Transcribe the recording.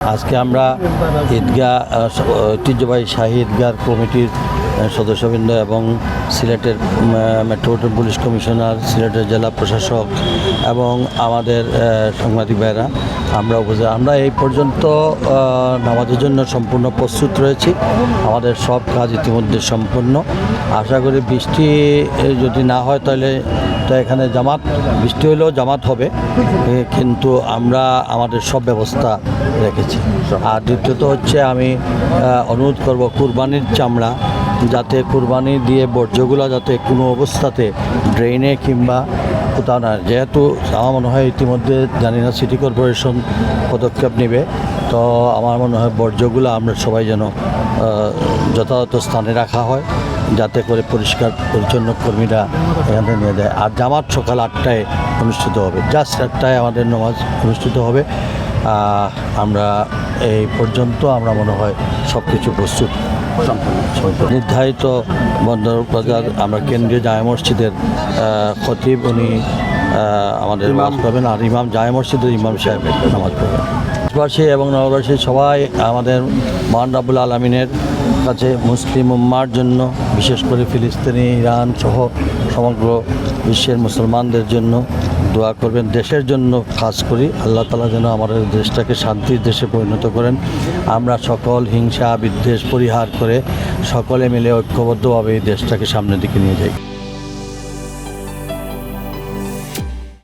আজকে আমরা ঈদগাহ ঐতিহ্যবাহী শাহী ঈদগাহ কমিটির সদস্যবৃন্দ এবং সিলেটের মেট্রোপলিটন পুলিশ কমিশনার, সিলেটের জেলা প্রশাসক এবং আমাদের সাংবাদিক ভাইরা আমরা এই পর্যন্ত নামাজের জন্য সম্পূর্ণ প্রস্তুত রয়েছি। আমাদের সব কাজ ইতিমধ্যে সম্পূর্ণ। আশা করি বৃষ্টি যদি না হয় তাহলে তো এখানে বৃষ্টি হলেও জামাত হবে, কিন্তু আমরা আমাদের সব ব্যবস্থা রেখেছি। আর দ্বিতীয়ত হচ্ছে আমি অনুরোধ করব কুরবানির চামড়া যাতে কুরবানি দিয়ে বর্জ্যগুলো যাতে কোনো অবস্থাতে ড্রেনে কিংবা কোথাও না, যেহেতু আমার মনে হয় ইতিমধ্যে জানি না সিটি কর্পোরেশন পদক্ষেপ নেবে, তো আমার মনে হয় বর্জ্যগুলো আমরা সবাই যেন যথাযথ স্থানে রাখা হয় যাতে করে পরিষ্কার পরিচ্ছন্ন কর্মীরা এখান থেকে নিয়ে যায়। আর জামাত সকাল 8টায় অনুষ্ঠিত হবে, জাস্ট 8টায় আমাদের নামাজ অনুষ্ঠিত হবে। আমরা এই পর্যন্ত আমরা মনে হয় সব কিছু প্রস্তুত নির্ধারিত বন্দর বাজার আমরা কেন্দ্রীয় জামে মসজিদের খতিব উনি আমাদের নামাজ পড়বেন, আর ইমাম জামে মসজিদের ইমাম সাহেব নামাজ পড়বেন। দেশবাসী এবং নগরবাসী সবাই আমাদের মহান রাব্বুল আলামিনের কাছে মুসলিম উম্মার জন্য, বিশেষ করে ফিলিস্তিনি, ইরান সহ সমগ্র বিশ্বের মুসলমানদের জন্য দোয়া করবেন। দেশের জন্য কাজ করি, আল্লাহ তাআলা যেন আমাদের দেশটাকে শান্তির দেশে পরিণত করেন। আমরা সকল হিংসা বিদ্বেষ পরিহার করে সকলে মিলে ঐক্যবদ্ধভাবে এই দেশটাকে সামনের দিকে নিয়ে যাই।